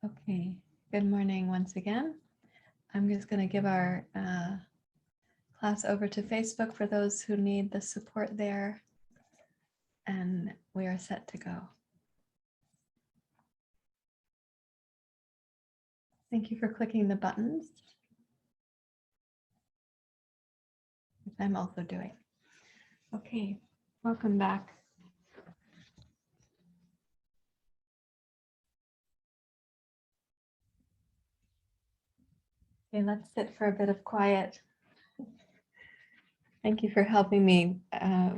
Okay, good morning once again. I'm just going to give our class over to Facebook for those who need the support there, and we are set to go. Thank you for clicking the buttons, which I'm also doing. Okay, welcome back. Okay, let's sit for a bit of quiet. Thank you for helping me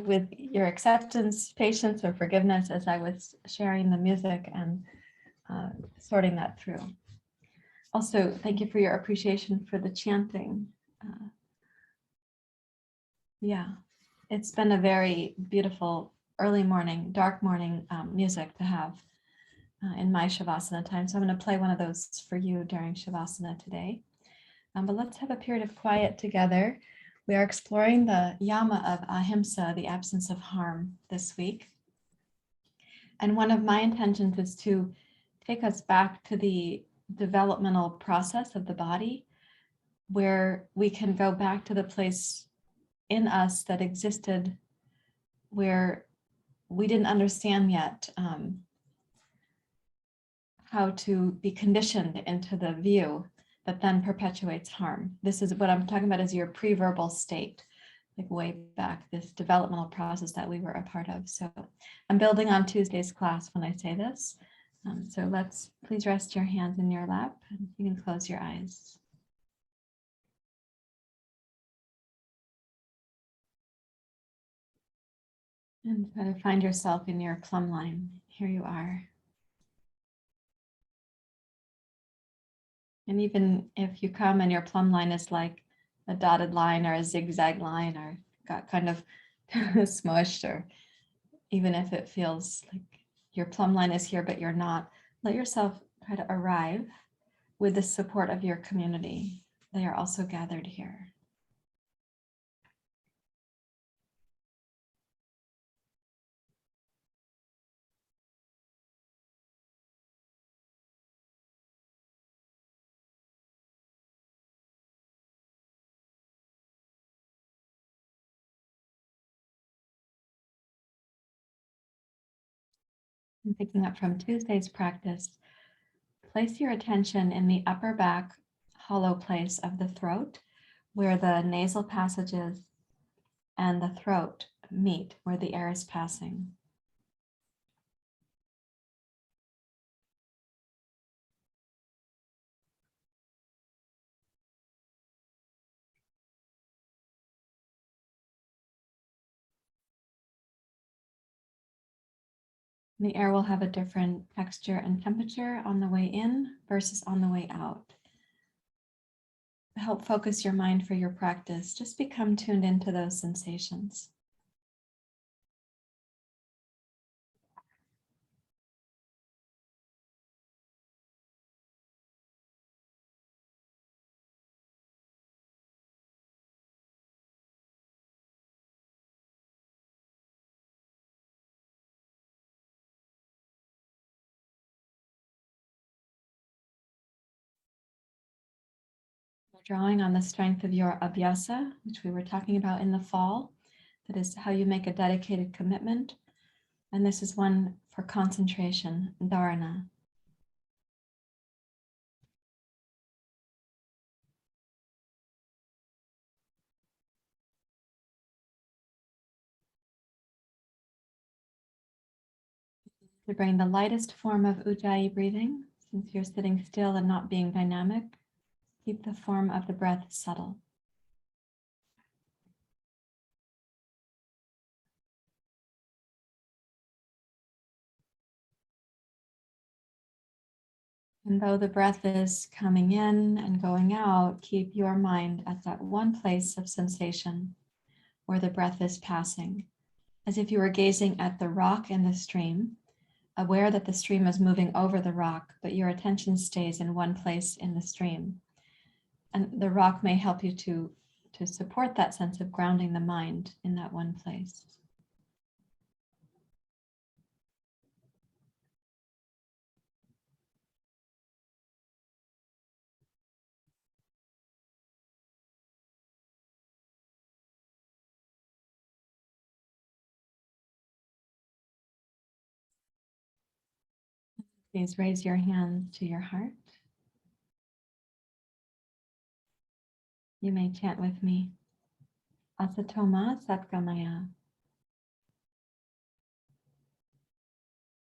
with your acceptance, patience, or forgiveness as I was sharing the music and sorting that through. Also, thank you for your appreciation for the chanting. Yeah, it's been a very beautiful early morning, dark morning music to have in my Shavasana time. So I'm going to play one of those for you during Shavasana today. But let's have a period of quiet together. We are exploring the Yama of Ahimsa, the absence of harm, this week. And one of my intentions is to take us back to the developmental process of the body, where we can go back to the place in us that existed where we didn't understand yet how to be conditioned into the view that then perpetuates harm. This is what I'm talking about is your pre-verbal state, like way back, this developmental process that we were a part of. So I'm building on Tuesday's class when I say this. So please rest your hands in your lap and you can close your eyes. And try to find yourself in your plumb line. Here you are. And even if you come and your plumb line is like a dotted line or a zigzag line or got kind of smushed, or even if it feels like your plumb line is here, but you're not, let yourself try to arrive with the support of your community. They are also gathered here. And picking up from Tuesday's practice, place your attention in the upper back hollow place of the throat, where the nasal passages and the throat meet, where the air is passing. The air will have a different texture and temperature on the way in versus on the way out. To help focus your mind for your practice, just become tuned into those sensations. Drawing on the strength of your abhyasa, which we were talking about in the fall. That is how you make a dedicated commitment. And this is one for concentration, dharana. To bring the lightest form of ujjayi breathing, since you're sitting still and not being dynamic, keep the form of the breath subtle. And though the breath is coming in and going out, keep your mind at that one place of sensation where the breath is passing, as if you were gazing at the rock in the stream, aware that the stream is moving over the rock, but your attention stays in one place in the stream. And the rock may help you to support that sense of grounding the mind in that one place. Please raise your hands to your heart. You may chant with me. Asatoma Satgamaya.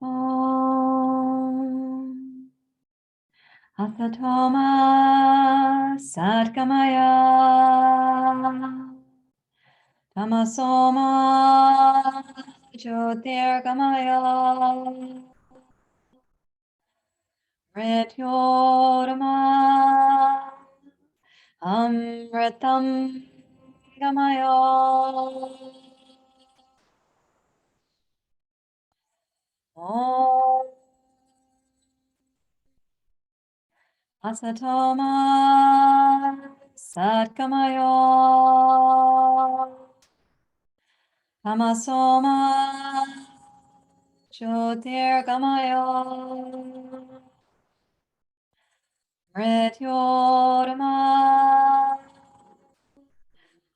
Om. Asatoma Satgamaya. Tamasoma Jyotirgamaya. Mrityorma Amritam Gamaya. Om Asatoma Satgamaya. Tamasoma Jyotirgamaya. Mrityorma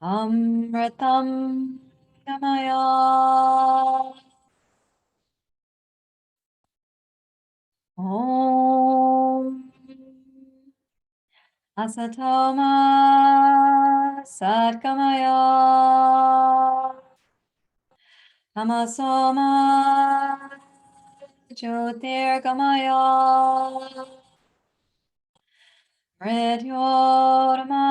Amritam Gamaya. Om Asatoma Satgamaya. Tamasoma Jyotirgamaya. Mrityorma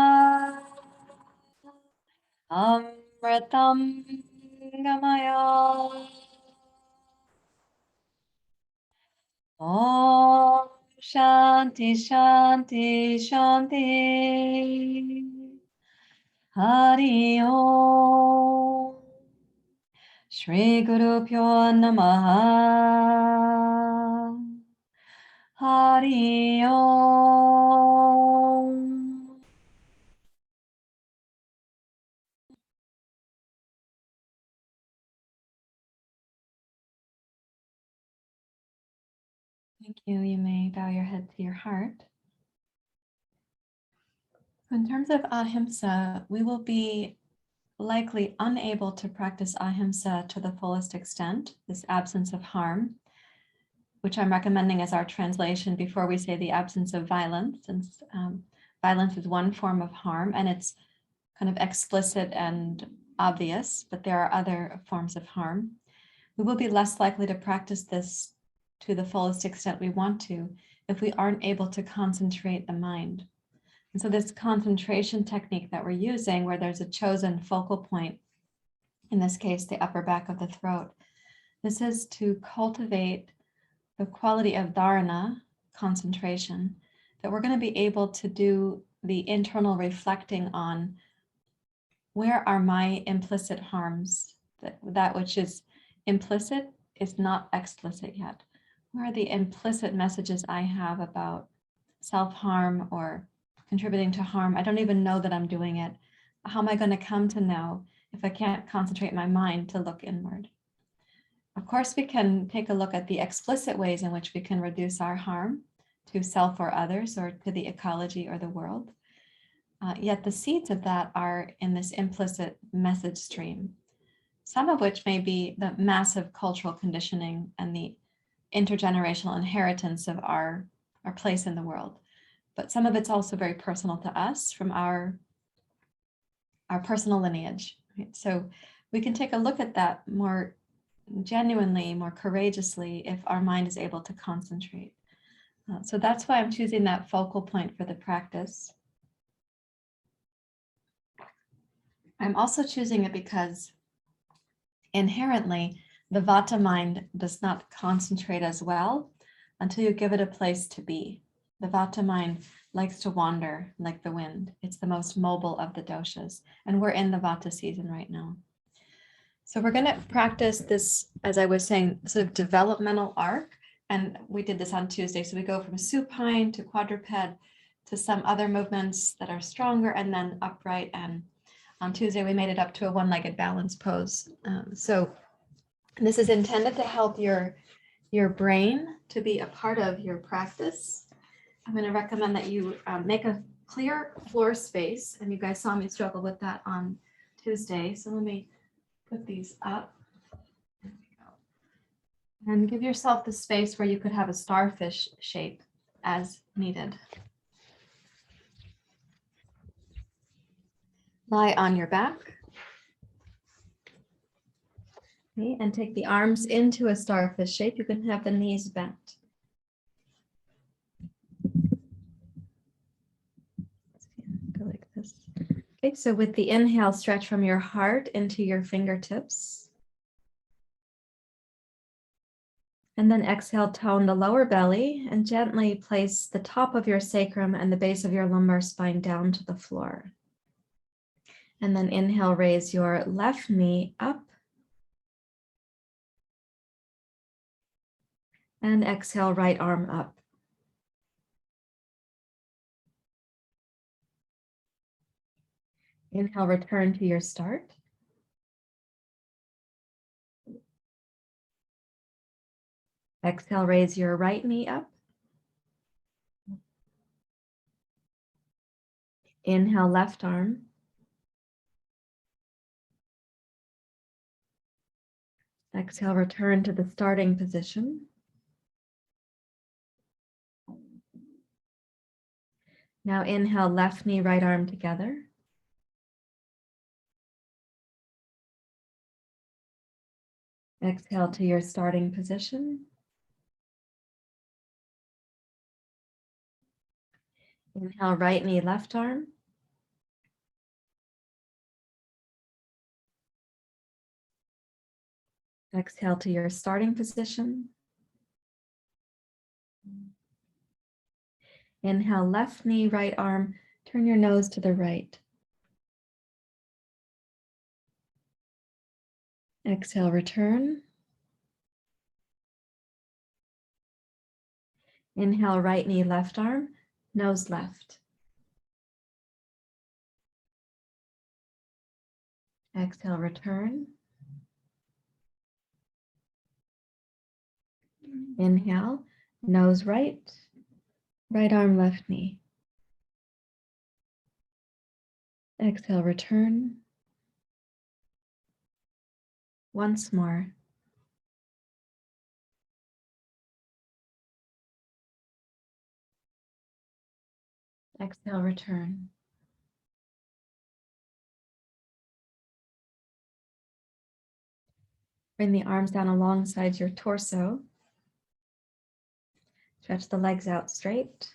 Amritam Gamaya. Om Shanti Shanti Shanti. Hari Om. Shri Guru Pyo Namaha. Hari Om. Thank you. You may bow your head to your heart. In terms of Ahimsa, we will be likely unable to practice Ahimsa to the fullest extent, this absence of harm, which I'm recommending as our translation before we say the absence of violence, since violence is one form of harm and it's kind of explicit and obvious, but there are other forms of harm. We will be less likely to practice this to the fullest extent we want to if we aren't able to concentrate the mind. And so this concentration technique that we're using, where there's a chosen focal point, in this case, the upper back of the throat, this is to cultivate the quality of dharana, concentration, that we're going to be able to do the internal reflecting on where are my implicit harms, that which is implicit is not explicit yet. Where are the implicit messages I have about self-harm or contributing to harm? I don't even know that I'm doing it. How am I going to come to know if I can't concentrate my mind to look inward? Of course, we can take a look at the explicit ways in which we can reduce our harm to self or others or to the ecology or the world. Yet the seeds of that are in this implicit message stream, some of which may be the massive cultural conditioning and the intergenerational inheritance of our place in the world. But some of it's also very personal to us from our personal lineage. Right? So we can take a look at that more genuinely, more courageously, if our mind is able to concentrate. So that's why I'm choosing that focal point for the practice. I'm also choosing it because inherently the Vata mind does not concentrate as well until you give it a place to be. The Vata mind likes to wander like the wind. It's the most mobile of the doshas, and we're in the Vata season right now. So we're going to practice this, as I was saying, sort of developmental arc, and we did this on Tuesday. So we go from supine to quadruped to some other movements that are stronger, and then upright, and on Tuesday we made it up to a one-legged balance pose. So this is intended to help your brain to be a part of your practice. I'm going to recommend that you make a clear floor space, and you guys saw me struggle with that on Tuesday. So let me put these up. There we go. And give yourself the space where you could have a starfish shape as needed. Lie on your back. Okay, and take the arms into a starfish shape. You can have the knees bent. Go like this. Okay, so with the inhale, stretch from your heart into your fingertips. And then exhale, tone the lower belly and gently place the top of your sacrum and the base of your lumbar spine down to the floor. And then inhale, raise your left knee up. And exhale, right arm up. Inhale, return to your start. Exhale, raise your right knee up. Inhale, left arm. Exhale, return to the starting position. Now inhale, left knee, right arm together. Exhale to your starting position. Inhale, right knee, left arm. Exhale to your starting position. Inhale, left knee, right arm. Turn your nose to the right. Exhale, return. Inhale, right knee, left arm, nose left. Exhale, return. Inhale, nose right, right arm, left knee. Exhale, return. Once more. Exhale, return. Bring the arms down alongside your torso. Stretch the legs out straight.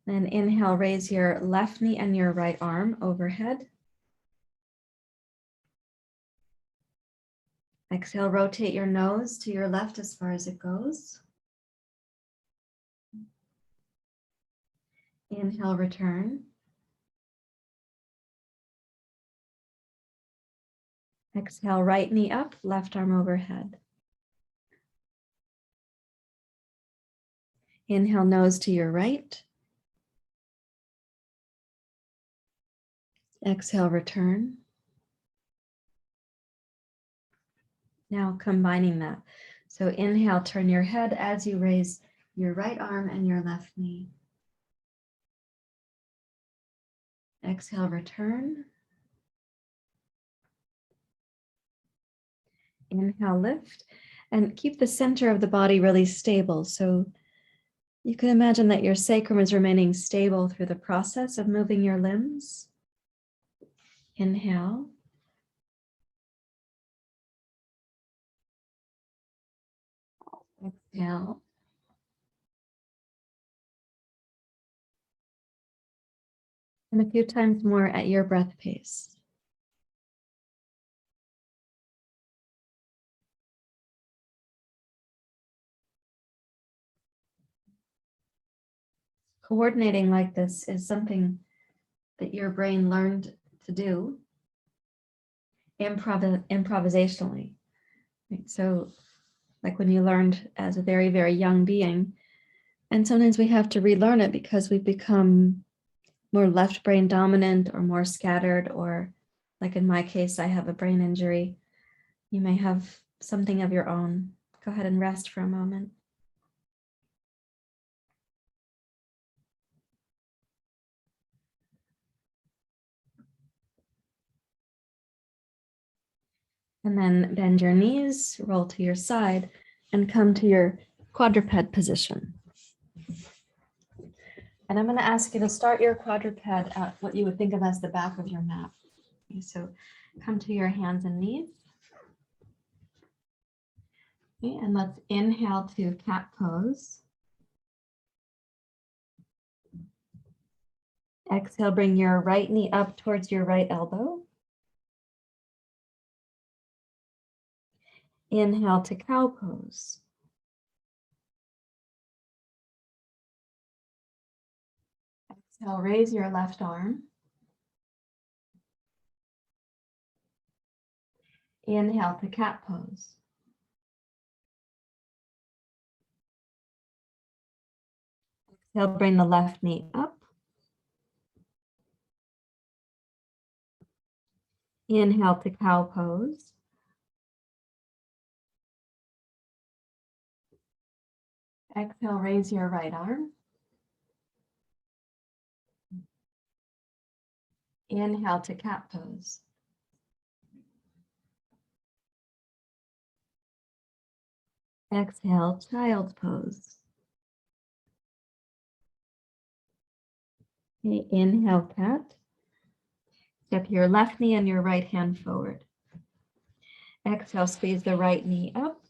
Then inhale, raise your left knee and your right arm overhead. Exhale, rotate your nose to your left as far as it goes. Inhale, return. Exhale, right knee up, left arm overhead. Inhale, nose to your right. Exhale, return. Now combining that. So inhale, turn your head as you raise your right arm and your left knee. Exhale, return. Inhale, lift, and keep the center of the body really stable. So you can imagine that your sacrum is remaining stable through the process of moving your limbs. Inhale. Exhale. And a few times more at your breath pace. Coordinating like this is something that your brain learned to do improvisationally. Right? So like when you learned as a very, very young being, and sometimes we have to relearn it because we've become more left brain dominant or more scattered, or like in my case, I have a brain injury. You may have something of your own. Go ahead and rest for a moment. And then bend your knees, roll to your side, and come to your quadruped position. And I'm going to ask you to start your quadruped at what you would think of as the back of your mat. Okay, so come to your hands and knees. Okay, and let's inhale to cat pose. Exhale, bring your right knee up towards your right elbow. Inhale to cow pose. Exhale, raise your left arm. Inhale to cat pose. Exhale, bring the left knee up. Inhale to cow pose. Exhale, raise your right arm. Inhale to cat pose. Exhale, child's pose. Okay, inhale, cat. Step your left knee and your right hand forward. Exhale, squeeze the right knee up.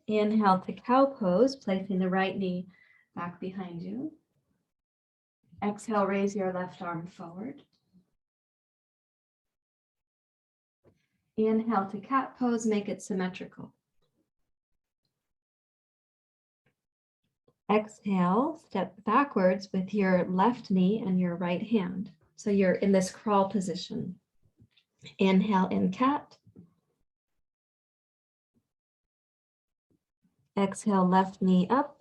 Inhale to cow pose, placing the right knee back behind you. Exhale, raise your left arm forward. Inhale to cat pose, make it symmetrical. Exhale, step backwards with your left knee and your right hand. So you're in this crawl position. Inhale in cat. Exhale, left knee up.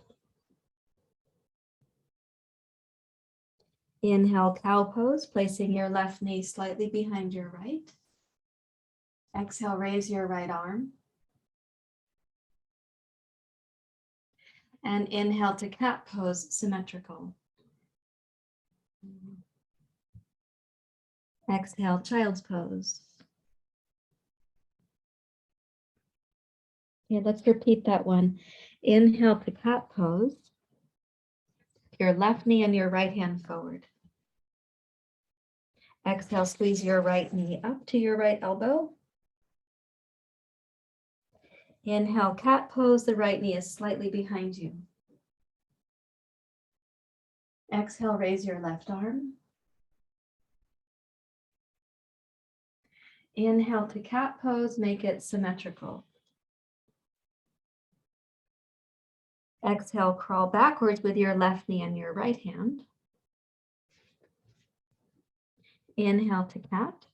Inhale, cow pose, placing your left knee slightly behind your right. Exhale, raise your right arm. And inhale to cat pose, symmetrical. Exhale, child's pose. Okay, let's repeat that one. Inhale to cat pose. Your left knee and your right hand forward. Exhale, squeeze your right knee up to your right elbow. Inhale, cat pose. The right knee is slightly behind you. Exhale, raise your left arm. Inhale to cat pose, make it symmetrical. Exhale, crawl backwards with your left knee and your right hand. Inhale to cat.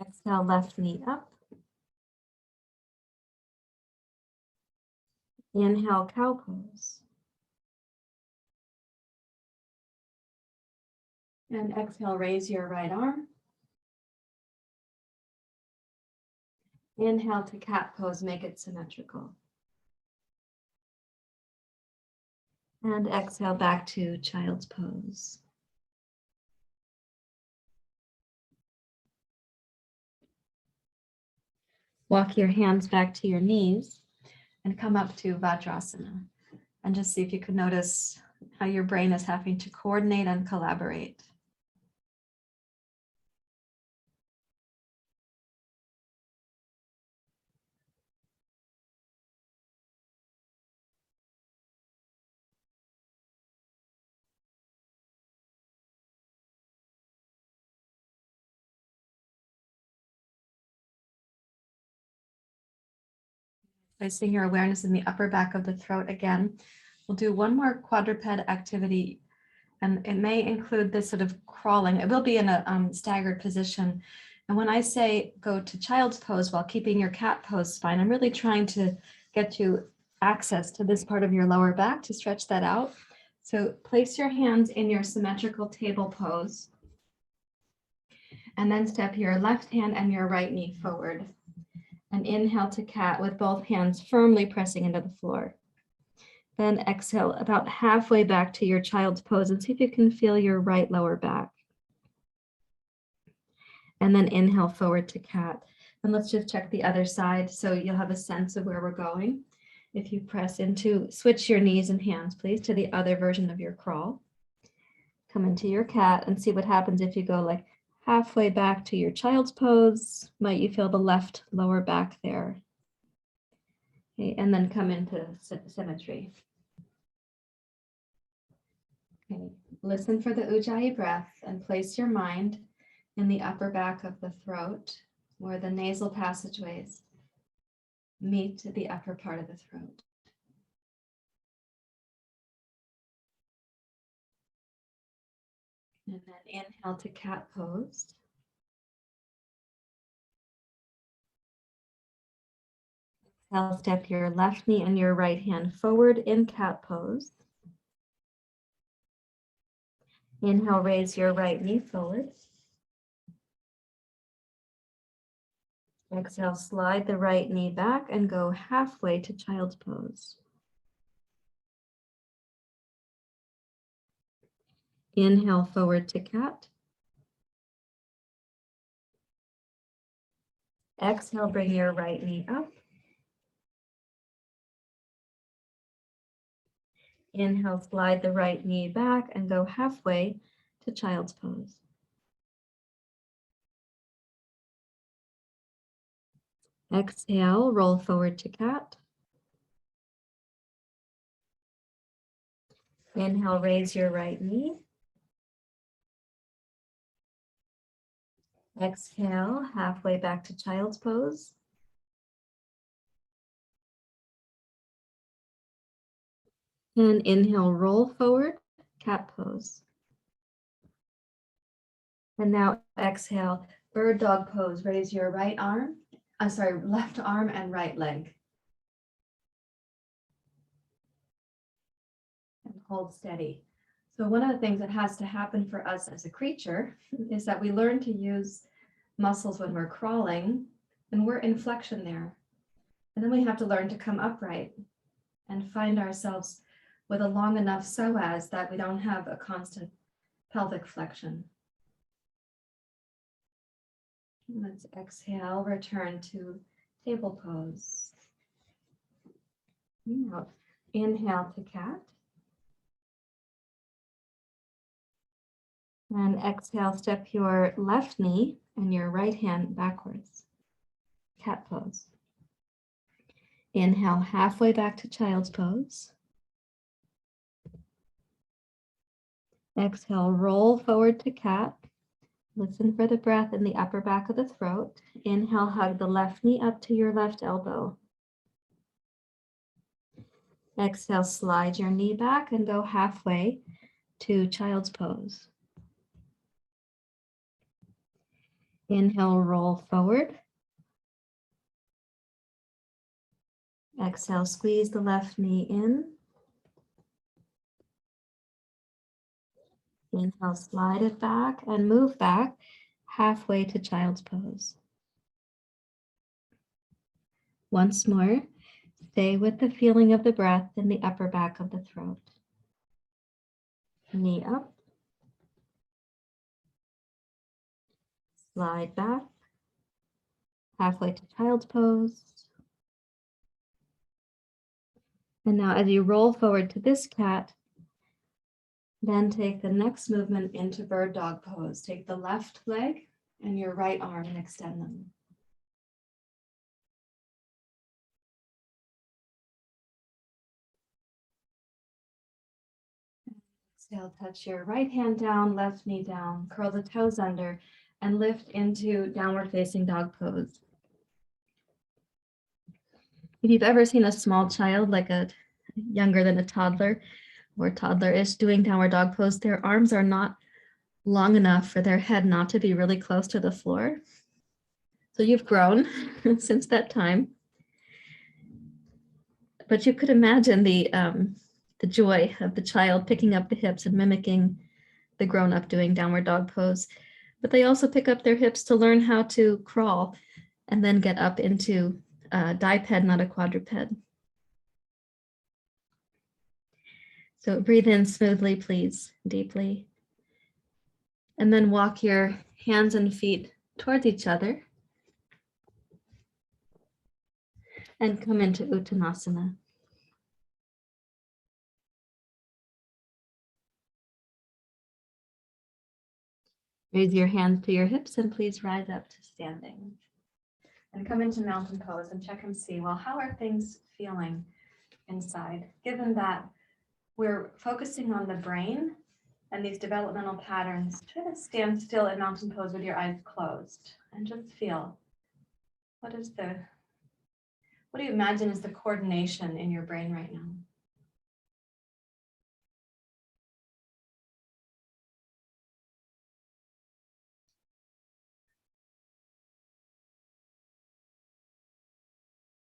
Exhale, left knee up. Inhale, cow pose. And exhale, raise your right arm. Inhale to cat pose, make it symmetrical. And exhale back to child's pose. Walk your hands back to your knees and come up to Virabhadrasana. And just see if you could notice how your brain is having to coordinate and collaborate. Placing your awareness in the upper back of the throat again. We'll do one more quadruped activity, and it may include this sort of crawling. It will be in a staggered position. And when I say go to child's pose while keeping your cat pose spine, I'm really trying to get you access to this part of your lower back to stretch that out. So place your hands in your symmetrical table pose. And then step your left hand and your right knee forward. And inhale to cat with both hands firmly pressing into the floor. Then exhale about halfway back to your child's pose and see if you can feel your right lower back. And then inhale forward to cat. And let's just check the other side so you'll have a sense of where we're going. If you press into, switch your knees and hands, please, to the other version of your crawl. Come into your cat and see what happens if you go like halfway back to your child's pose. Might you feel the left lower back there? Okay, and then come into symmetry. Okay, listen for the Ujjayi breath and place your mind in the upper back of the throat where the nasal passageways meet the upper part of the throat. And then inhale to cat pose. Exhale, step your left knee and your right hand forward in cat pose. Inhale, raise your right knee forward. Exhale, slide the right knee back and go halfway to child's pose. Inhale forward to cat. Exhale, bring your right knee up. Inhale, slide the right knee back and go halfway to child's pose. Exhale, roll forward to cat. Inhale, raise your right knee. Exhale, halfway back to child's pose. And inhale, roll forward, cat pose. And now exhale, bird dog pose. Raise your left arm and right leg. And hold steady. So one of the things that has to happen for us as a creature is that we learn to use muscles when we're crawling, and we're in flexion there. And then we have to learn to come upright and find ourselves with a long enough psoas that we don't have a constant pelvic flexion. Let's exhale, return to table pose. Now, inhale to cat. And exhale, step your left knee and your right hand backwards. Cat pose. Inhale, halfway back to child's pose. Exhale, roll forward to cat. Listen for the breath in the upper back of the throat. Inhale, hug the left knee up to your left elbow. Exhale, slide your knee back and go halfway to child's pose. Inhale, roll forward. Exhale, squeeze the left knee in. Inhale, slide it back and move back halfway to child's pose. Once more, stay with the feeling of the breath in the upper back of the throat. Knee up. Slide back halfway to child's pose. And now as you roll forward to this cat, then take the next movement into bird dog pose. Take the left leg and your right arm and extend them. Exhale, touch your right hand down, left knee down, curl the toes under, and lift into downward facing dog pose. If you've ever seen a small child, like a younger than a toddler or toddler-ish doing downward dog pose, their arms are not long enough for their head not to be really close to the floor. So you've grown since that time. But you could imagine the joy of the child picking up the hips and mimicking the grown-up doing downward dog pose. But they also pick up their hips to learn how to crawl and then get up into a biped, not a quadruped. So breathe in smoothly, please, deeply. And then walk your hands and feet towards each other. And come into Uttanasana. Raise your hands to your hips and please rise up to standing. And come into mountain pose and check and see, well, how are things feeling inside? Given that we're focusing on the brain and these developmental patterns, try to stand still in mountain pose with your eyes closed and just feel, what do you imagine is the coordination in your brain right now?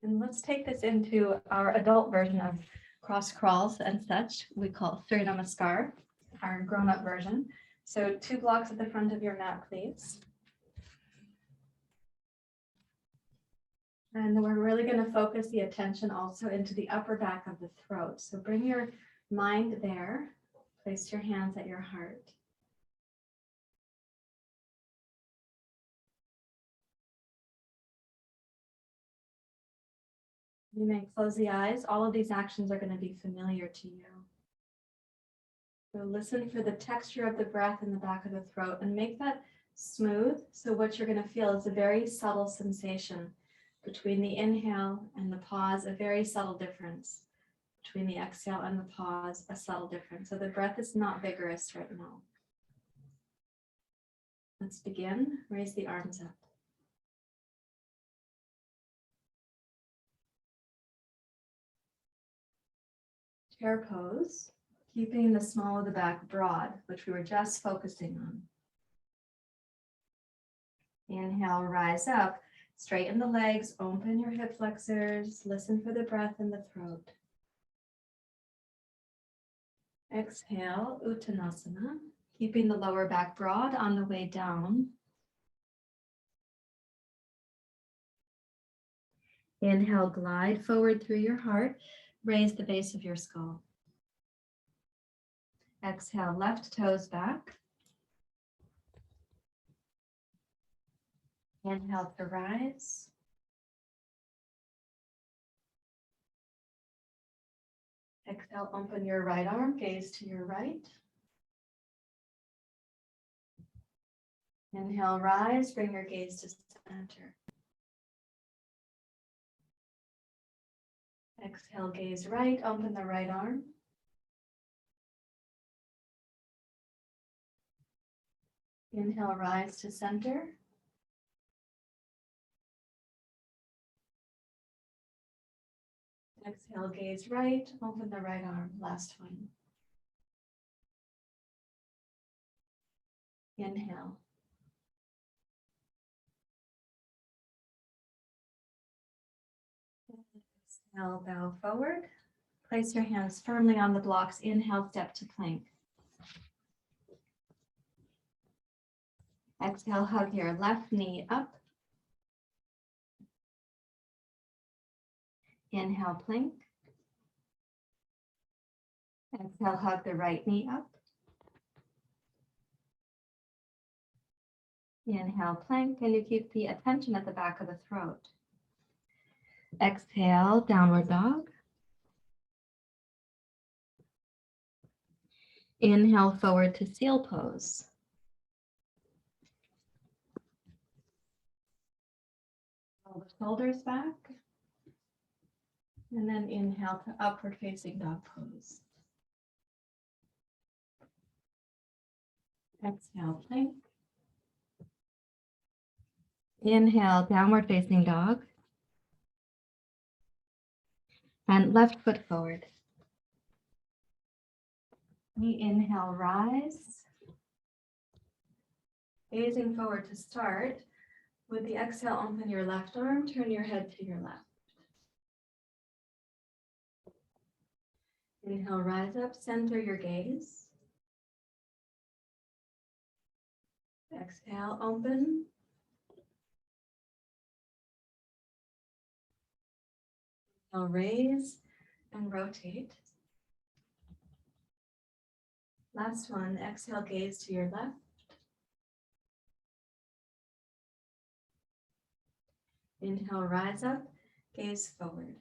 And let's take this into our adult version of cross crawls and such. We call Surya Namaskar, our grown-up version. So 2 blocks at the front of your mat, please. And we're really going to focus the attention also into the upper back of the throat. So bring your mind there. Place your hands at your heart. You may close the eyes. All of these actions are going to be familiar to you. So listen for the texture of the breath in the back of the throat and make that smooth. So what you're going to feel is a very subtle sensation between the inhale and the pause, a very subtle difference. Between the exhale and the pause, a subtle difference. So the breath is not vigorous right now. Let's begin. Raise the arms up. Chair pose, keeping the small of the back broad, which we were just focusing on. Inhale, rise up, straighten the legs, open your hip flexors, listen for the breath in the throat. Exhale, Uttanasana, keeping the lower back broad on the way down. Inhale, glide forward through your heart, raise the base of your skull. Exhale, left toes back. Inhale to rise. Exhale, open your right arm, gaze to your right. Inhale, rise, bring your gaze to center. Exhale, gaze right, open the right arm. Inhale, rise to center. Exhale, gaze right, open the right arm, last one. Inhale. Exhale, bow forward. Place your hands firmly on the blocks. Inhale, step to plank. Exhale, hug your left knee up. Inhale, plank. Exhale, hug the right knee up. Inhale, plank, and you keep the attention at the back of the throat. Exhale, downward dog. Inhale, forward to seal pose. Roll the shoulders back. And then inhale to upward facing dog pose. Exhale, plank. Inhale, downward facing dog. And left foot forward. We inhale, rise. Gazing forward to start. With the exhale, open your left arm, turn your head to your left. Inhale, rise up, center your gaze. Exhale, open. Inhale, raise and rotate. Last one, exhale, gaze to your left. Inhale, rise up, gaze forward.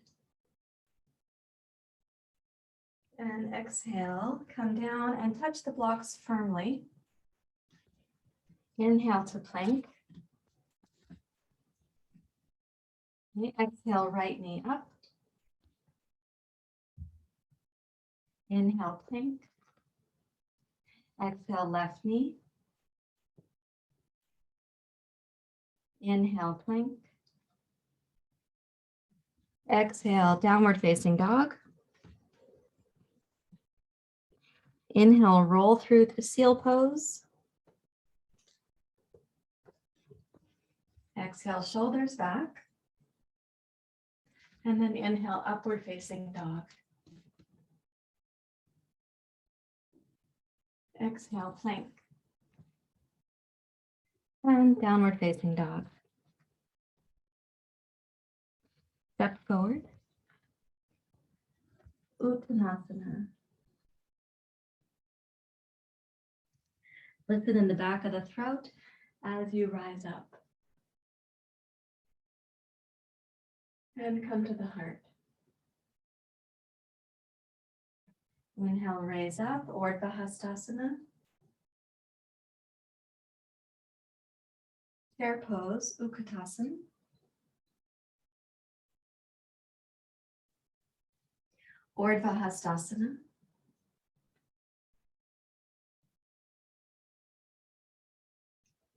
And exhale, come down and touch the blocks firmly. Inhale to plank. Exhale, right knee up. Inhale, plank. Exhale, left knee. Inhale, plank. Exhale, downward facing dog. Inhale, roll through the seal pose. Exhale, shoulders back. And then inhale, upward facing dog. Exhale, plank. And downward facing dog. Step forward. Uttanasana. Listen in the back of the throat as you rise up. And come to the heart. Inhale, raise up, Virabhadrasana. Chair pose, Uttanasana. Virabhadrasana.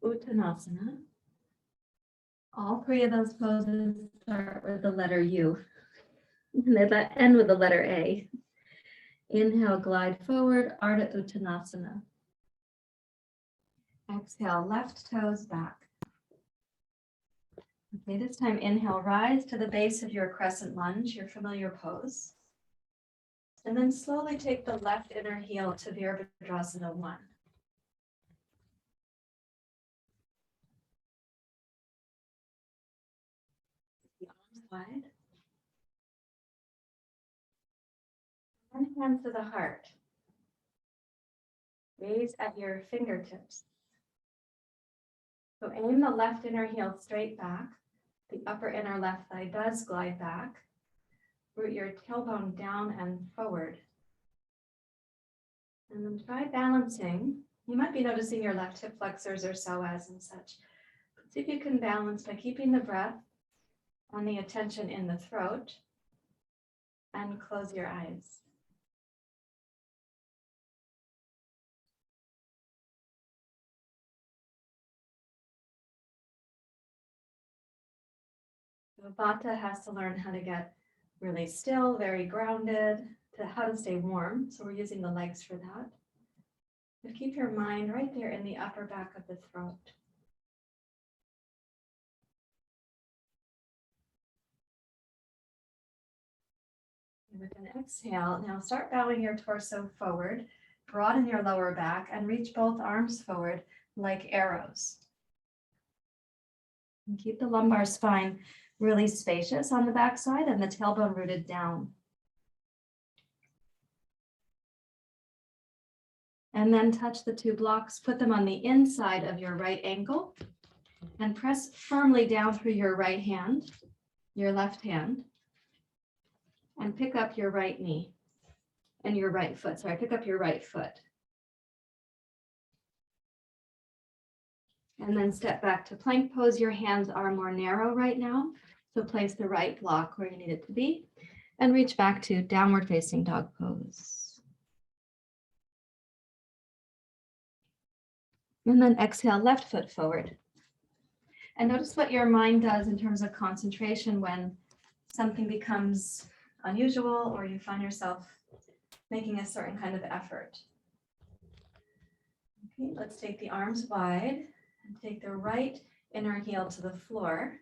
Uttanasana. All three of those poses start with the letter U, and they end with the letter A. Inhale, glide forward, Ardha Uttanasana. Exhale, left toes back. Okay, this time inhale, rise to the base of your crescent lunge, your familiar pose. And then slowly take the left inner heel to Virabhadrasana 1. The arms wide. And hands to the heart. Gaze at your fingertips. So aim the left inner heel straight back. The upper inner left thigh does glide back. Root your tailbone down and forward. And then try balancing. You might be noticing your left hip flexors or psoas and such. But see if you can balance by keeping the breath and the attention in the throat. And close your eyes. So Vata has to learn how to get really still, very grounded, to how to stay warm. So we're using the legs for that. But keep your mind right there in the upper back of the throat. And with an exhale, now start bowing your torso forward, broaden your lower back, and reach both arms forward like arrows. And keep the lumbar spine really spacious on the backside and the tailbone rooted down. And then touch the two blocks, put them on the inside of your right ankle, and press firmly down through your right hand, your left hand, and pick up your right knee and your right foot. Sorry, pick up your right foot. And then step back to plank pose. Your hands are more narrow right now, so place the right block where you need it to be, and reach back to downward facing dog pose. And then exhale, left foot forward. And notice what your mind does in terms of concentration when something becomes unusual or you find yourself making a certain kind of effort. Okay, let's take the arms wide and take the right inner heel to the floor.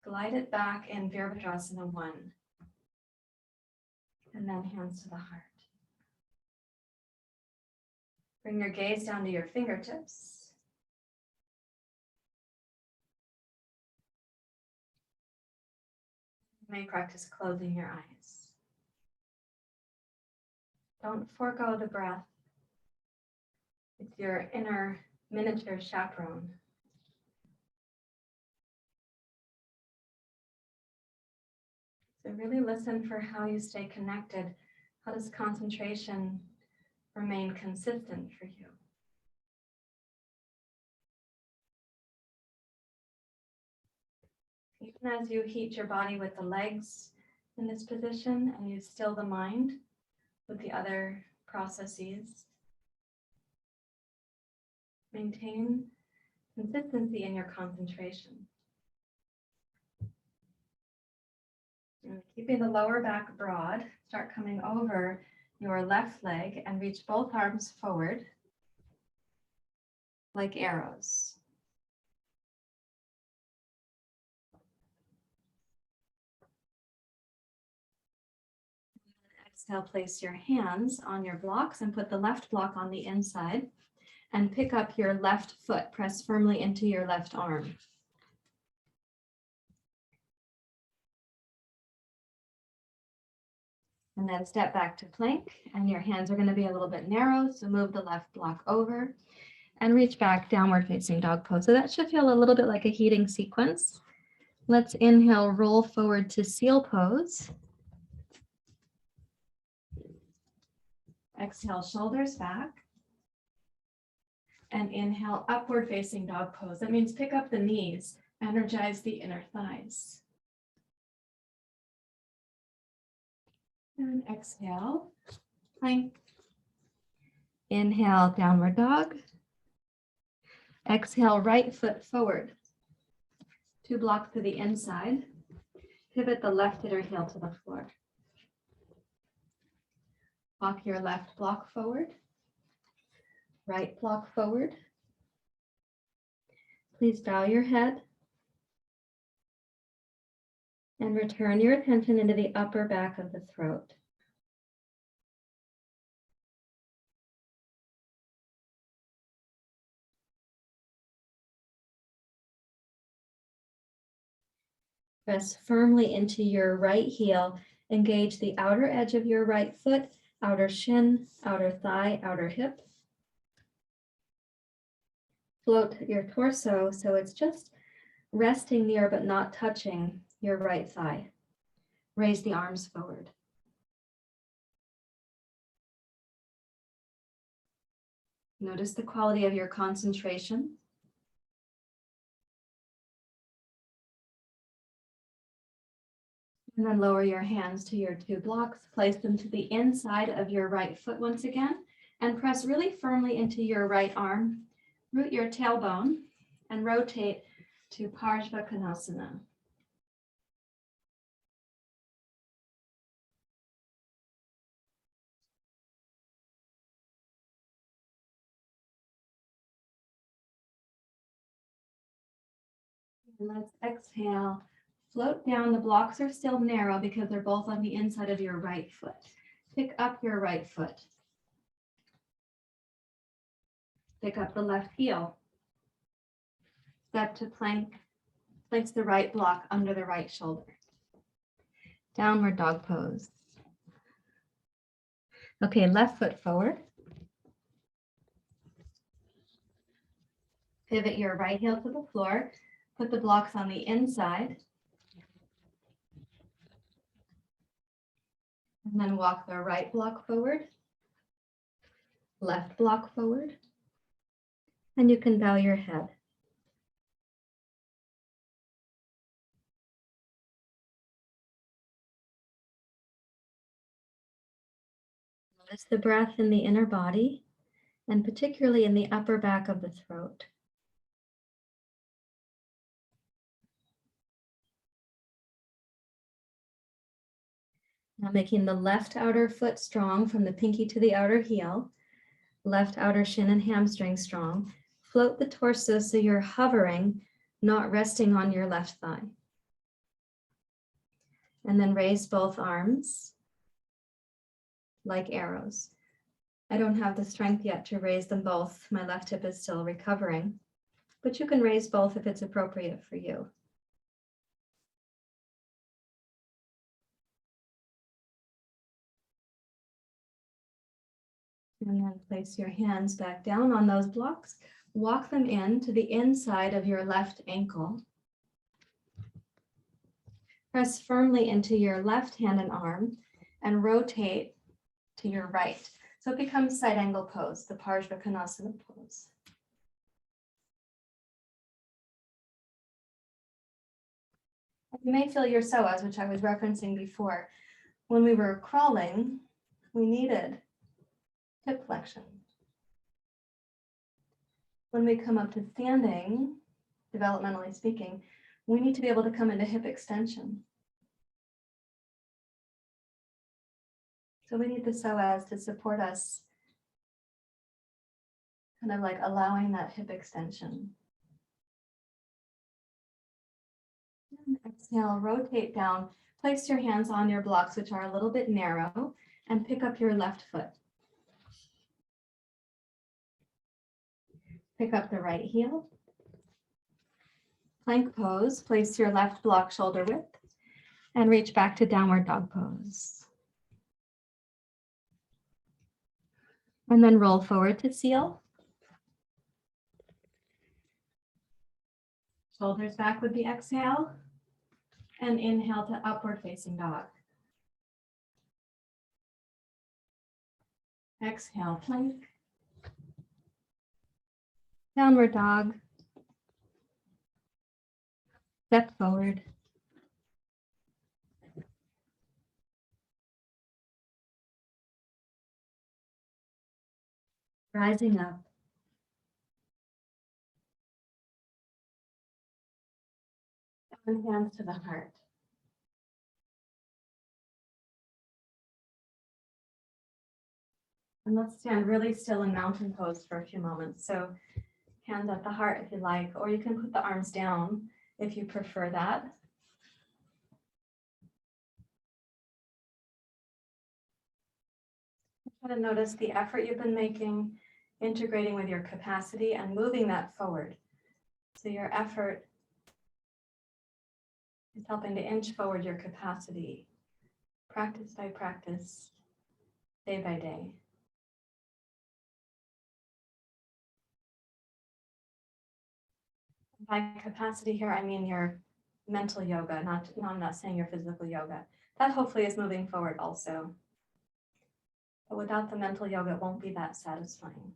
Glide it back in Virabhadrasana 1. And then hands to the heart. Bring your gaze down to your fingertips. You may practice closing your eyes. Don't forego the breath It's your inner miniature chaperone. So really listen for how you stay connected. How does concentration remain consistent for you? Even as you heat your body with the legs in this position and you still the mind with the other processes, maintain consistency in your concentration. And keeping the lower back broad, start coming over your left leg and reach both arms forward like arrows. Exhale, place your hands on your blocks and put the left block on the inside and pick up your left foot. Press firmly into your left arm. And then step back to plank, and your hands are going to be a little bit narrow, so move the left block over and reach back, downward facing dog pose. So that should feel a little bit like a heating sequence. Let's inhale, roll forward to seal pose. Exhale, shoulders back. And inhale, upward facing dog pose. That means pick up the knees, energize the inner thighs. And exhale, plank. Inhale, downward dog. Exhale, right foot forward. 2 blocks to the inside. Pivot the left inner heel to the floor. Walk your left block forward. Right block forward. Please bow your head. And return your attention into the upper back of the throat. Press firmly into your right heel. Engage the outer edge of your right foot, outer shin, outer thigh, outer hip. Float your torso so it's just resting near but not touching your right thigh. Raise the arms forward. Notice the quality of your concentration. And then lower your hands to your 2 blocks. Place them to the inside of your right foot once again. And press really firmly into your right arm. Root your tailbone and rotate to Virabhadrasana. And let's exhale. Float down. The blocks are still narrow because they're both on the inside of your right foot. Pick up your right foot. Pick up the left heel. Step to plank. Place the right block under the right shoulder. Downward dog pose. Okay, left foot forward. Pivot your right heel to the floor. Put the blocks on the inside. And then walk the right block forward. Left block forward. And you can bow your head. Notice the breath in the inner body, and particularly in the upper back of the throat. Now making the left outer foot strong from the pinky to the outer heel, left outer shin and hamstring strong. Float the torso so you're hovering, not resting on your left thigh. And then raise both arms like arrows. I don't have the strength yet to raise them both. My left hip is still recovering, but you can raise both if it's appropriate for you. And then place your hands back down on those blocks. Walk them in to the inside of your left ankle. Press firmly into your left hand and arm and rotate to your right. So it becomes side angle pose, the Virabhadrasana pose. You may feel your psoas, which I was referencing before. When we were crawling, we needed hip flexion. When we come up to standing, developmentally speaking, we need to be able to come into hip extension. So we need the psoas to support us, kind of like allowing that hip extension. And exhale, rotate down. Place your hands on your blocks, which are a little bit narrow, and pick up your left foot. Pick up the right heel. Plank pose, place your left block shoulder width, and reach back to downward dog pose. And then roll forward to seal. Shoulders back with the exhale, and inhale to upward facing dog. Exhale, plank. Downward dog. Step forward. Rising up. And hands to the heart. And let's stand really still in mountain pose for a few moments. So hands at the heart if you like, or you can put the arms down if you prefer that. Try to notice the effort you've been making, integrating with your capacity and moving that forward. So your effort is helping to inch forward your capacity, practice by practice, day by day. By capacity here, I mean your mental yoga, I'm not saying your physical yoga. That hopefully is moving forward also. But without the mental yoga, it won't be that satisfying.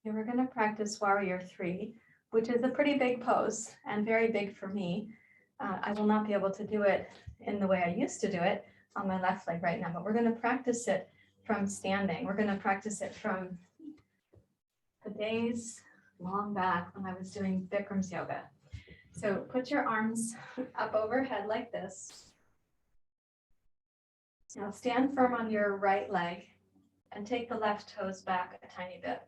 Okay, we're going to practice Warrior 3, which is a pretty big pose and very big for me. I will not be able to do it in the way I used to do it on my left leg right now, but we're going to practice it from standing. We're going to practice it from the days long back when I was doing Bikram's yoga. So put your arms up overhead like this. Now stand firm on your right leg and take the left toes back a tiny bit.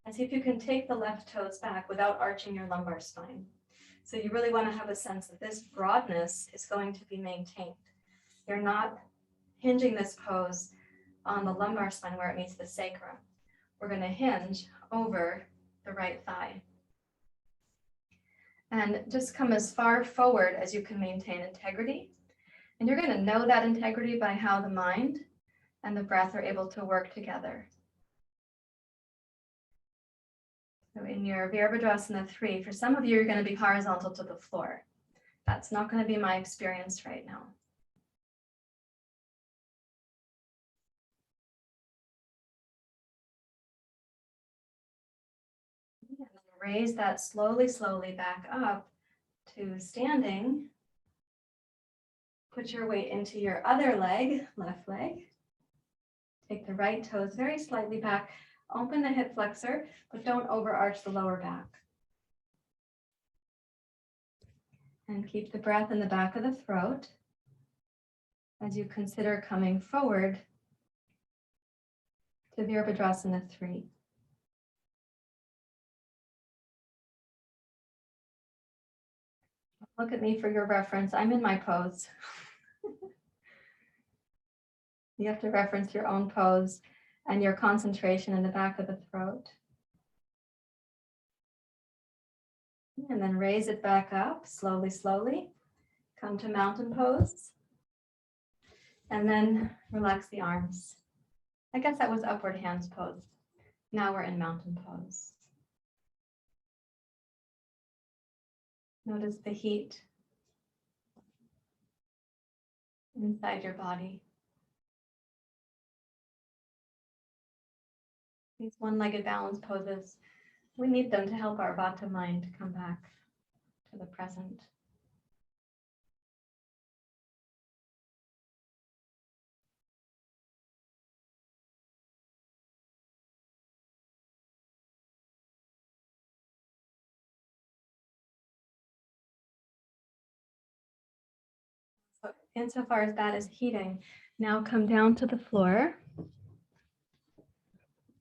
And see if you can take the left toes back without arching your lumbar spine. So you really want to have a sense that this broadness is going to be maintained. You're not hinging this pose on the lumbar spine where it meets the sacrum. We're going to hinge over the right thigh. And just come as far forward as you can maintain integrity. And you're going to know that integrity by how the mind and the breath are able to work together. So in your Virabhadrasana 3, for some of you, you're going to be horizontal to the floor. That's not going to be my experience right now. Raise that slowly, slowly back up to standing. Put your weight into your other leg, left leg. Take the right toes very slightly back. Open the hip flexor, but don't overarch the lower back. And keep the breath in the back of the throat as you consider coming forward to Virabhadrasana 3. Look at me for your reference. I'm in my pose. You have to reference your own pose and your concentration in the back of the throat. And then raise it back up, slowly, slowly. Come to mountain pose. And then relax the arms. I guess that was upward hands pose. Now we're in mountain pose. Notice the heat inside your body. These one-legged balance poses, we need them to help our Vata mind come back to the present. So insofar as that is heating, now come down to the floor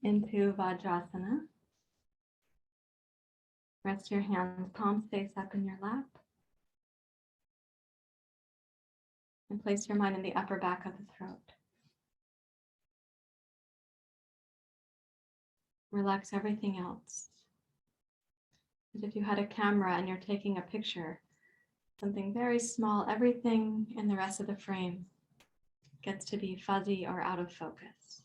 into Vajrasana. Rest your hands, palms face up in your lap. And place your mind in the upper back of the throat. Relax everything else. As if you had a camera and you're taking a picture, something very small, everything in the rest of the frame gets to be fuzzy or out of focus.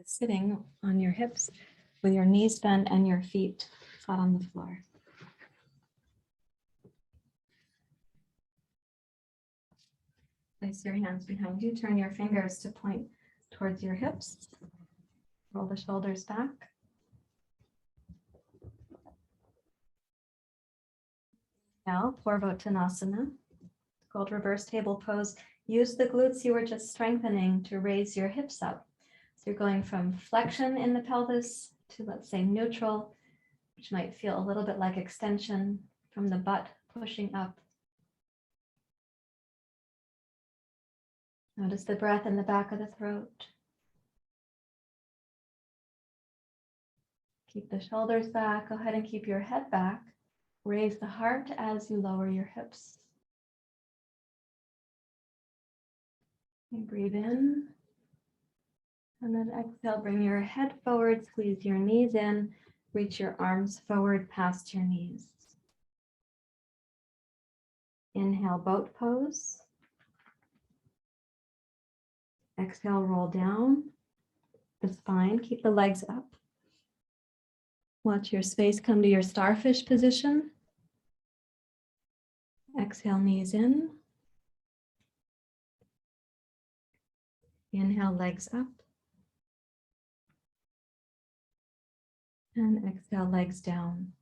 Sitting on your hips with your knees bent and your feet flat on the floor. Place your hands behind you. Turn your fingers to point towards your hips. Roll the shoulders back. Now, Uttanasana, called reverse table pose. Use the glutes you were just strengthening to raise your hips up. So you're going from flexion in the pelvis to, let's say, neutral, which might feel a little bit like extension from the butt pushing up. Notice the breath in the back of the throat. Keep the shoulders back. Go ahead and keep your head back. Raise the heart as you lower your hips. And breathe in. And then exhale, bring your head forward, squeeze your knees in, reach your arms forward past your knees. Inhale, boat pose. Exhale, roll down the spine, keep the legs up. Watch your space come to your starfish position. Exhale, knees in. Inhale, legs up. And exhale, legs down.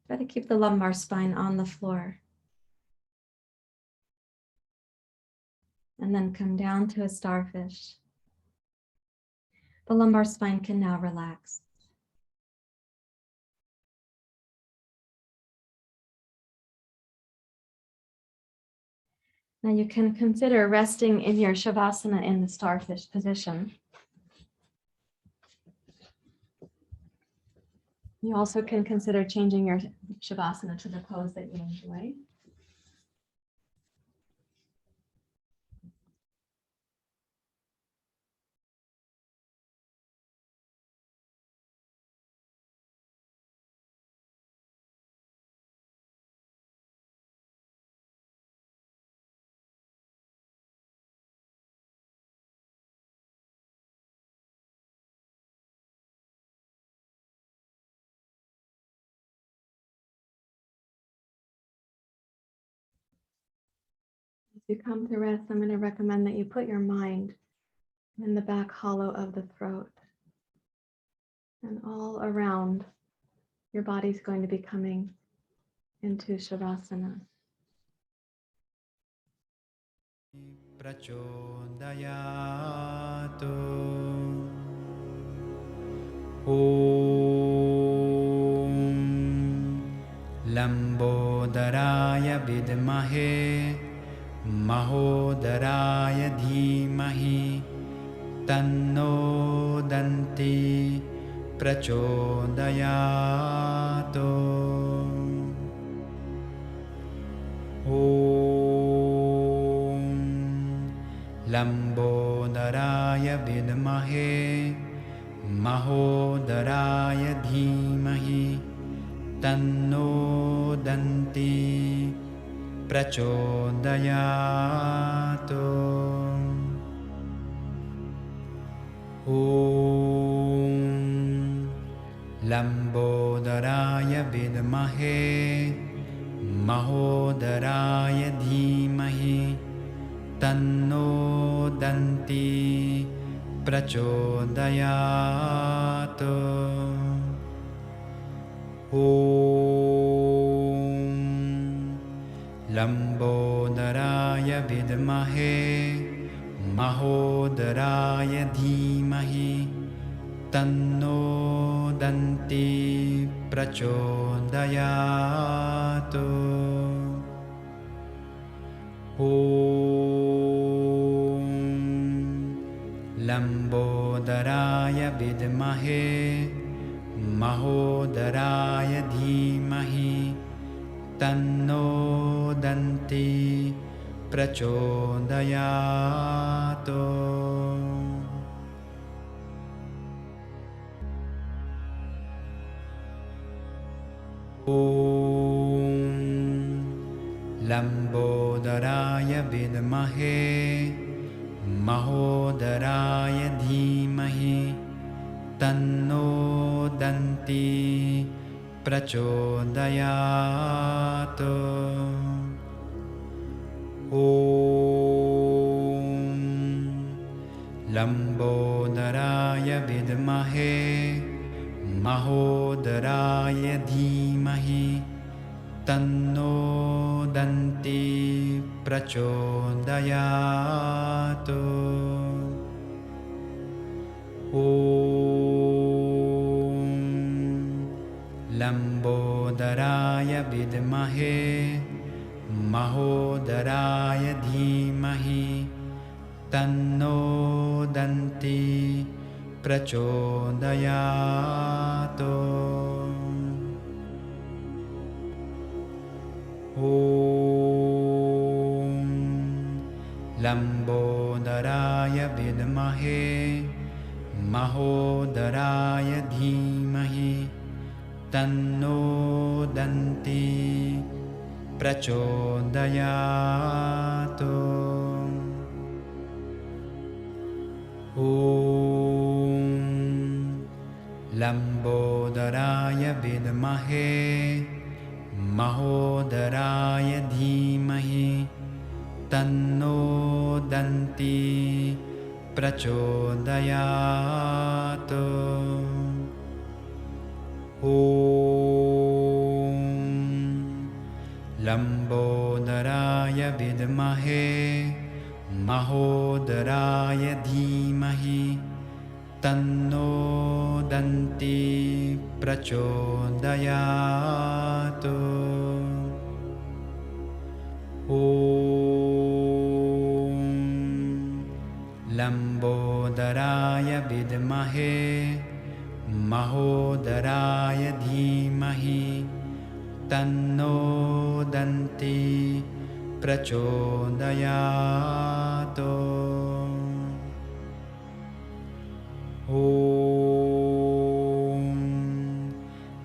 Try to keep the lumbar spine on the floor. And then come down to a starfish. The lumbar spine can now relax. Now you can consider resting in your Shavasana in the starfish position. You also can consider changing your Shavasana to the pose that you enjoy. you come to rest, I'm going to recommend that you put your mind in the back hollow of the throat. And all around, your body's going to be coming into Shavasana. Prachodayatu Lambodaraya vidmahe Mahodaraya dhimahi Tanno danti prachodayatu Lambodaraya vidmahe Mahodaraya dhimahi Tanno danti prachodayatu Lambodaraya vidmahe Mahodaraya dhimahi Tanno danti prachodayatu Lambodaraya vidmahe Mahodaraya dhimahi Tanno danti prachodayatu Lambodaraya vidmahe Mahodaraya dhimahi Tanno danti prachodayatu Lambodaraya vidmahe Mahodaraya dhimahi Tanno danti prachodayatu Lambodaraya vidmahe Mahodaraya dhimahi Tanno danti prachodayatu Lambodaraya vidmahe Mahodaraya dhimahi Tanno danti prachodayatu Lambodaraya vidmahe Mahodaraya dhimahi Tanno danti prachodayatu Lambodaraya vidmahe Mahodaraya dhimahi Tanno danti prachodayatu Lambodaraya vidmahe Mahodaraya dhimahi Tanno danti prachodayatu Lambodaraya vidmahe Mahodaraya dhimahi Tanno danti prachodayatu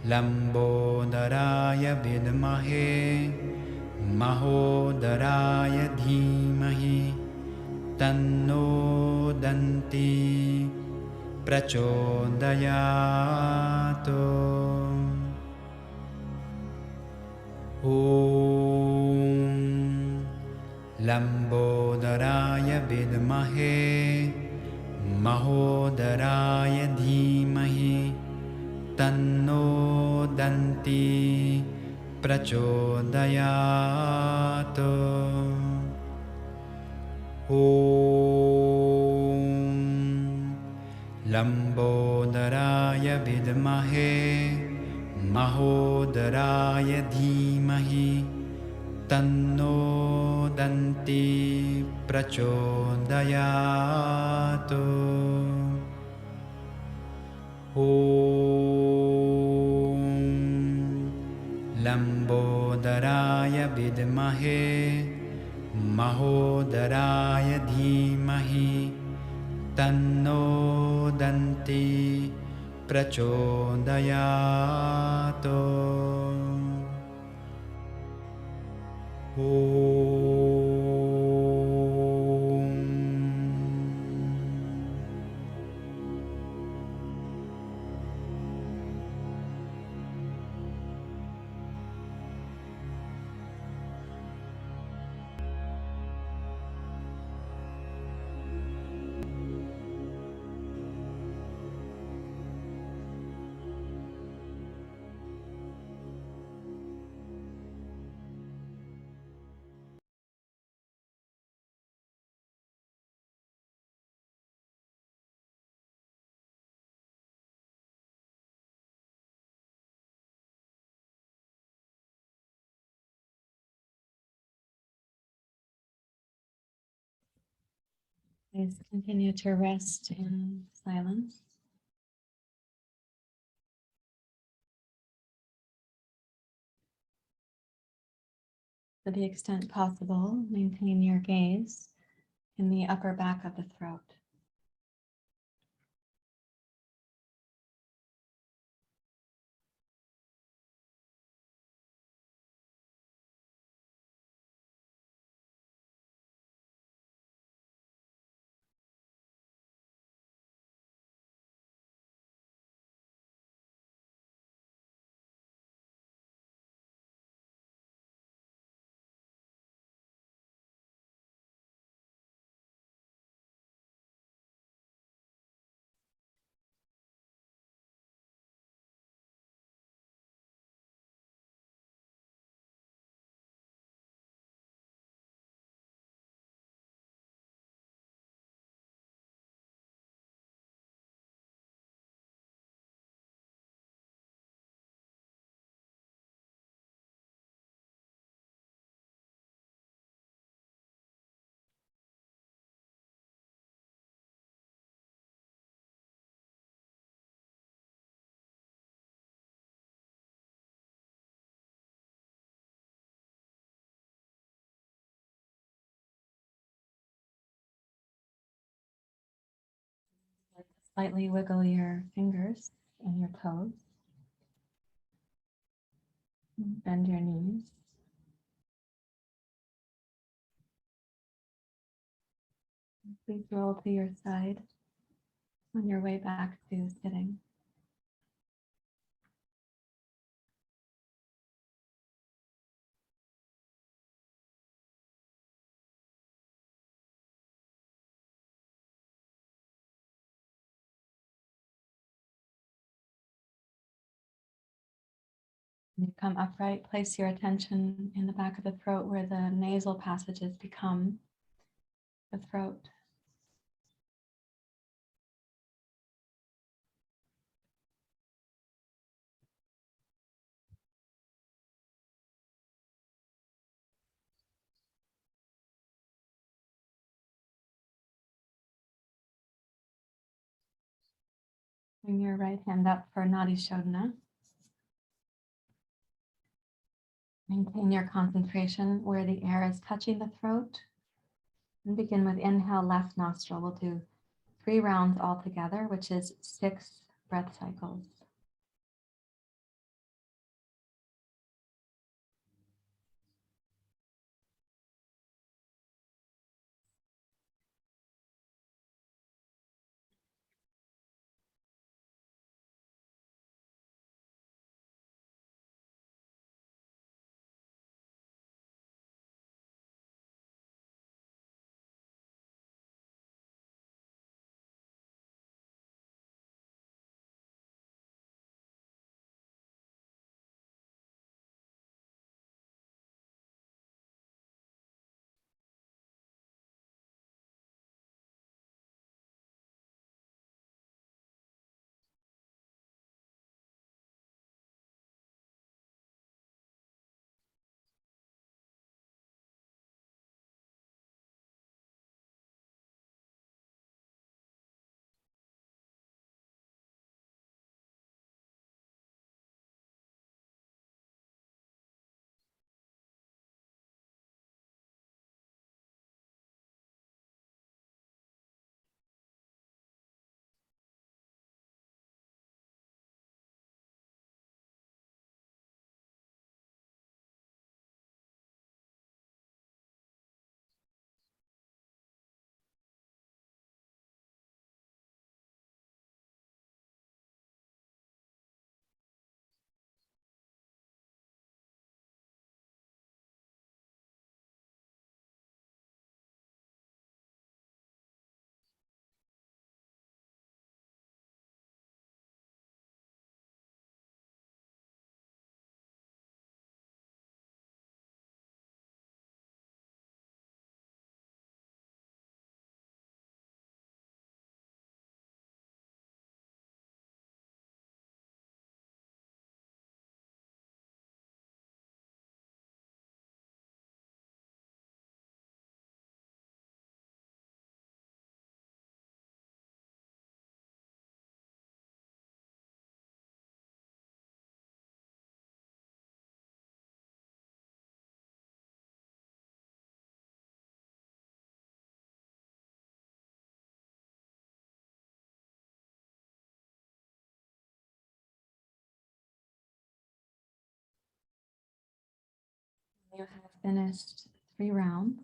Lambodaraya vidmahe Mahodaraya dhimahi Tanno danti prachodayatu लम्बोदराय विद्महे महोदराय धीमहि तन्नो दन्ती प्रचोदयात् ॐ लम्बोदराय विद्महे महोदराय धीमहि तन्नो दन्ती प्रचोदयात् ॐ लम्बोदराय विद्महे महोदराय धीमहि तन्नो दन्ती प्रचोदयात् Please continue to rest in silence. To the extent possible, maintain your gaze in the upper back of the throat. Slightly wiggle your fingers and your toes. Bend your knees. Please roll to your side on your way back to sitting. When you come upright, place your attention in the back of the throat where the nasal passages become the throat. Bring your right hand up for Nadi Shodhana. Maintain your concentration where the air is touching the throat. And begin with inhale, left nostril. We'll do 3 rounds altogether, which is 6 breath cycles. You have finished 3 rounds,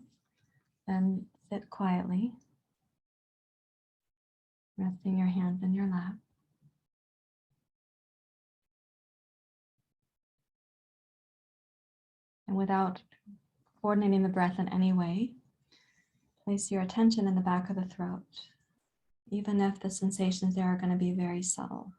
then sit quietly, resting your hands in your lap. And without coordinating the breath in any way, place your attention in the back of the throat, even if the sensations there are going to be very subtle.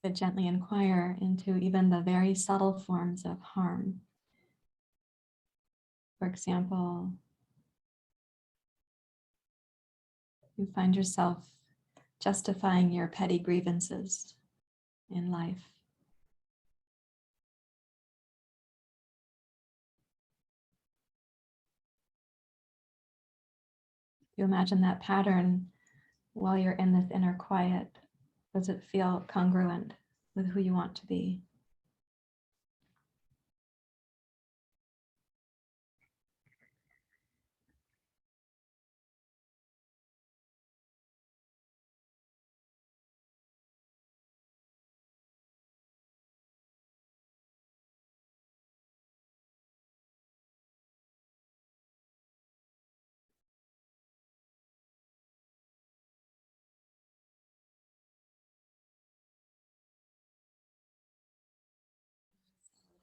To gently inquire into even the very subtle forms of harm. For example, you find yourself justifying your petty grievances in life. You imagine that pattern while you're in this inner quiet. Does it feel congruent with who you want to be?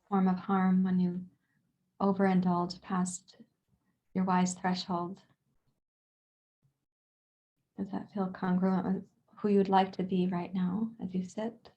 Form of harm when you overindulge past your wise threshold? Does that feel congruent with who you'd like to be right now as you sit?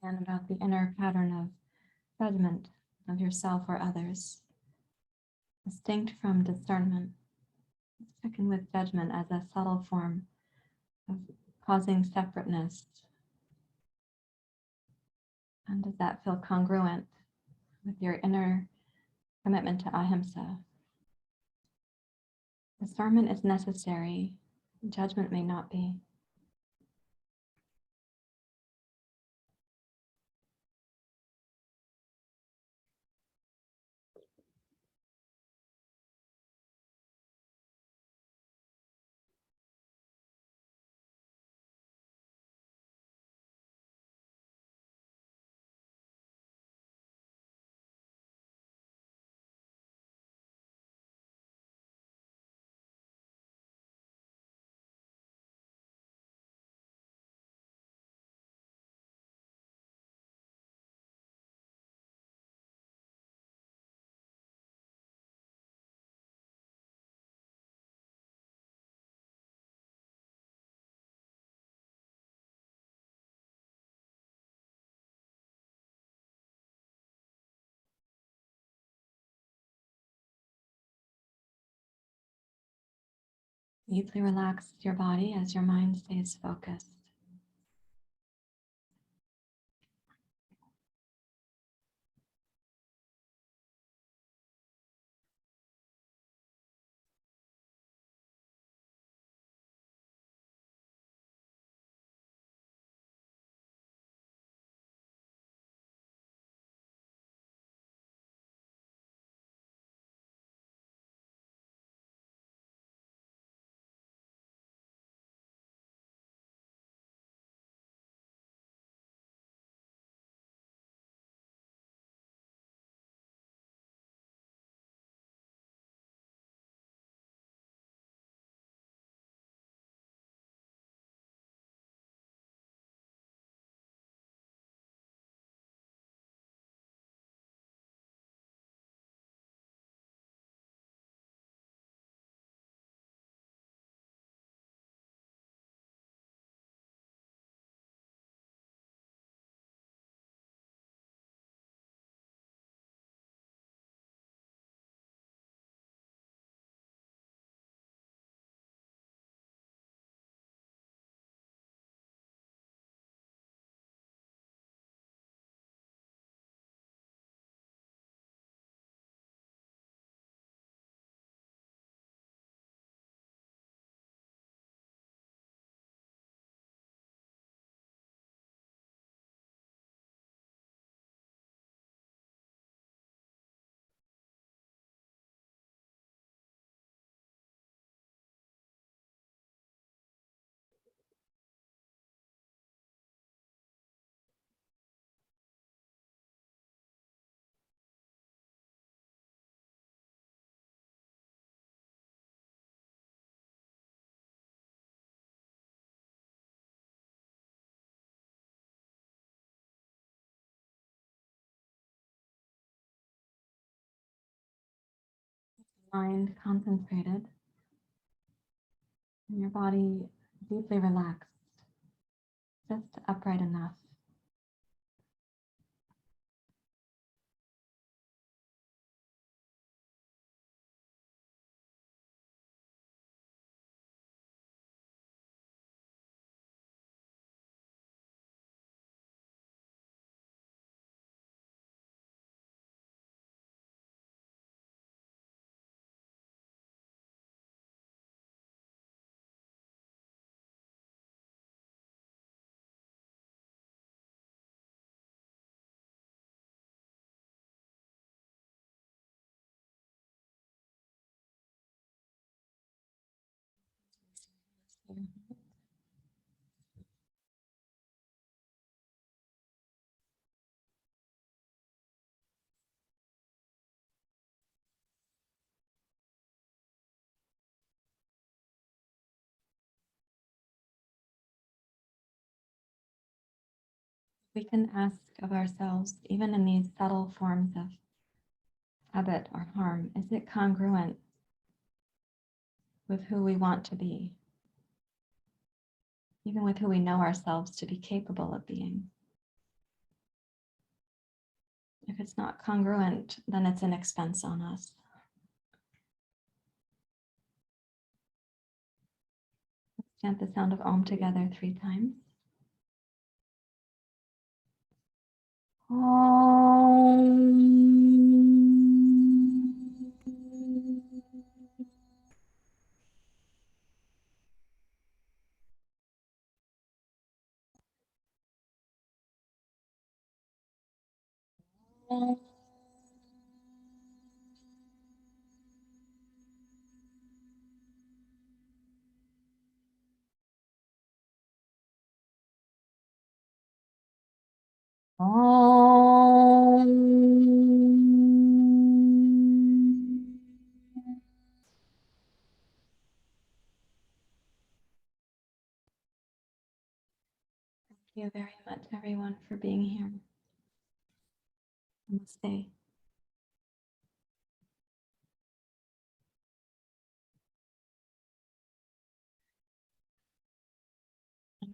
And about the inner pattern of judgment of yourself or others, distinct from discernment. Check in with judgment as a subtle form of causing separateness. And does that feel congruent with your inner commitment to Ahimsa? Discernment is necessary, judgment may not be. Deeply relax your body as your mind stays focused. Mind concentrated, and your body deeply relaxed, just upright enough. We can ask of ourselves, even in these subtle forms of habit or harm, is it congruent with who we want to be, even with who we know ourselves to be capable of being? If it's not congruent, then it's an expense on us. Let's chant the sound of Om together 3 times. Om. Thank you very much, everyone, for being here. Namaste.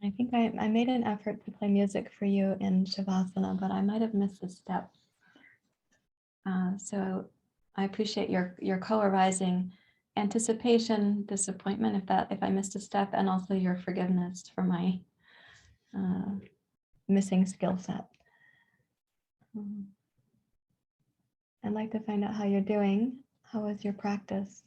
I think I made an effort to play music for you in Shavasana, but I might have missed a step. So I appreciate your co-arising anticipation, disappointment if I missed a step, and also your forgiveness for my missing skill set. I'd like to find out how you're doing. How was your practice?